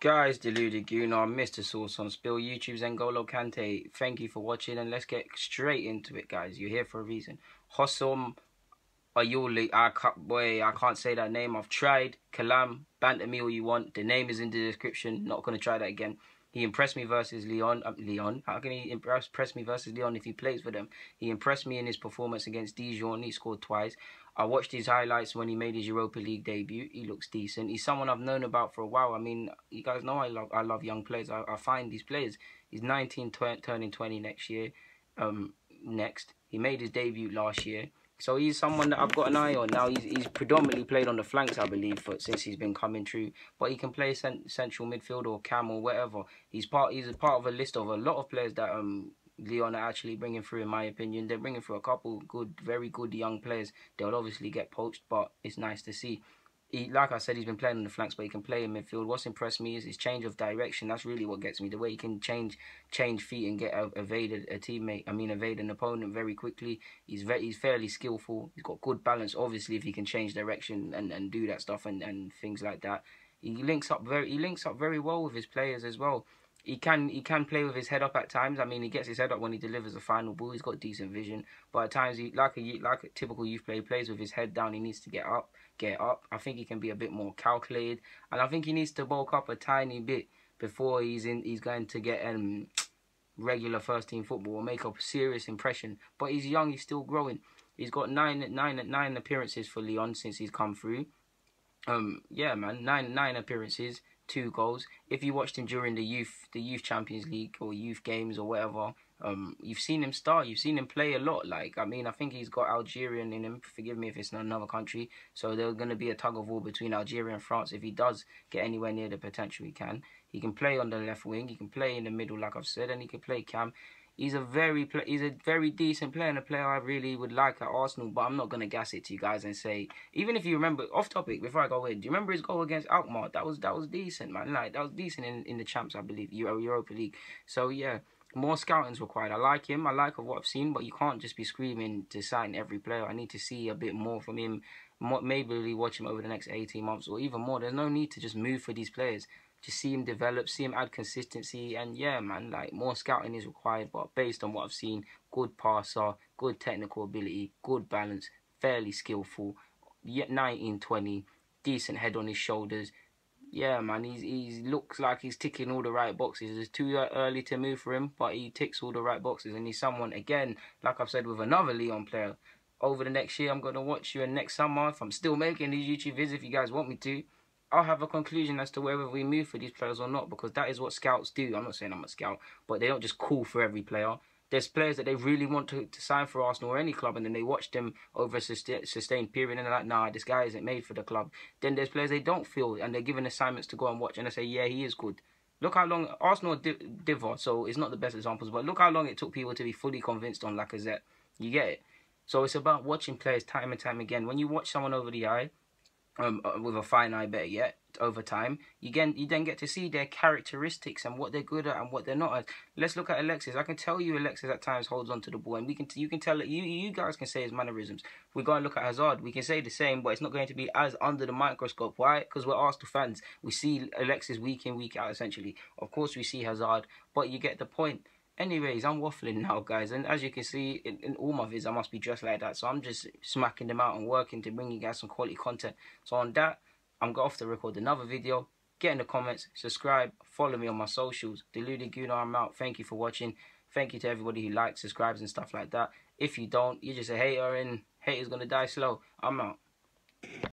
Guys, deluded Gunnar, Mr. Sauce on Spill, YouTube's N'Golo Kante. Thank you for watching, and let's get straight into it, guys. You're here for a reason. Houssem Aouar, I can't say that name. I've tried. Kalam, banter me all you want. The name is in the description. Not going to try that again. He impressed me versus Lyon. How can he impress me versus Lyon if he plays for them? He impressed me in his performance against Dijon. He scored twice. I watched his highlights when he made his Europa League debut. He looks decent. He's someone I've known about for a while. I mean, you guys know I love young players. I find these players. He's 19, turning 20 next year. He made his debut last year. So he's someone that I've got an eye on. Now he's predominantly played on the flanks, I believe, since he's been coming through. But he can play central midfield or cam or whatever. He's a part of a list of a lot of players that Lyon are actually bringing through, in my opinion. They're bringing through a couple very good young players. They'll obviously get poached, but it's nice to see. Like I said, he's been playing on the flanks, but he can play in midfield. What's impressed me is his change of direction. That's really what gets me. The way he can change feet and evade an opponent very quickly. He's fairly skillful. He's got good balance. Obviously, if he can change direction and do that stuff and things like that, he links up very well with his players as well. He can play with his head up at times. I mean, he gets his head up when he delivers a final ball. He's got decent vision, but at times, like a typical youth player, he plays with his head down. He needs to get up. I think he can be a bit more calculated, and I think he needs to bulk up a tiny bit before he's going to get regular first team football or make a serious impression. But he's young. He's still growing. He's got nine appearances for Lyon since he's come through. Yeah, man, nine appearances. 2 goals. If you watched him during the youth Champions League or youth games or whatever, you've seen him start. You've seen him play a lot. Like, I mean, I think he's got Algerian in him. Forgive me if it's not another country. So there's going to be a tug of war between Algeria and France if he does get anywhere near the potential he can. He can play on the left wing. He can play in the middle, like I've said, and he can play cam. He's a very decent player and a player I really would like at Arsenal, but I'm not going to gas it to you guys and say, even if you remember, off topic, before I go in, do you remember his goal against Alkmaar? That was decent, man. Like, that was decent in the champs, I believe, Europa League. So, yeah, more scouting's required. I like him. I like what I've seen, but you can't just be screaming to sign every player. I need to see a bit more from him. Maybe watch him over the next 18 months or even more. There's no need to just move for these players. Just see him develop, see him add consistency, and yeah, man, like, more scouting is required, but based on what I've seen, good passer, good technical ability, good balance, fairly skillful, yet 19-20, decent head on his shoulders. Yeah, man, he looks like he's ticking all the right boxes. It's too early to move for him, but he ticks all the right boxes, and he's someone, again, like I've said with another Lyon player, over the next year, I'm going to watch you, and next summer, if I'm still making these YouTube videos, if you guys want me to, I'll have a conclusion as to whether we move for these players or not, because that is what scouts do. I'm not saying I'm a scout, but they don't just call for every player. There's players that they really want to sign for Arsenal or any club, and then they watch them over a sustained period, and they're like, nah, this guy isn't made for the club. Then there's players they don't feel, and they're given assignments to go and watch, and they say, yeah, he is good. Look how long Arsenal diver, so it's not the best examples, but look how long it took people to be fully convinced on Lacazette. You get it? So it's about watching players time and time again. When you watch someone over the eye, with a fine eye, better yet, over time, you then get to see their characteristics and what they're good at and what they're not at. Let's look at Alexis. I can tell you Alexis at times holds on to the ball, and you can tell, you guys can say his mannerisms. We go and look at Hazard, we can say the same, but it's not going to be as under the microscope. Why? Because we're Arsenal fans. We see Alexis week in, week out, essentially. Of course we see Hazard, but you get the point. Anyways, I'm waffling now, guys, and as you can see, in all my vids, I must be dressed like that, so I'm just smacking them out and working to bring you guys some quality content. So on that, I'm off to record another video. Get in the comments, subscribe, follow me on my socials. Deluded Gunnar, I'm out. Thank you for watching. Thank you to everybody who likes, subscribes, and stuff like that. If you don't, you're just a hater, and haters gonna die slow. I'm out.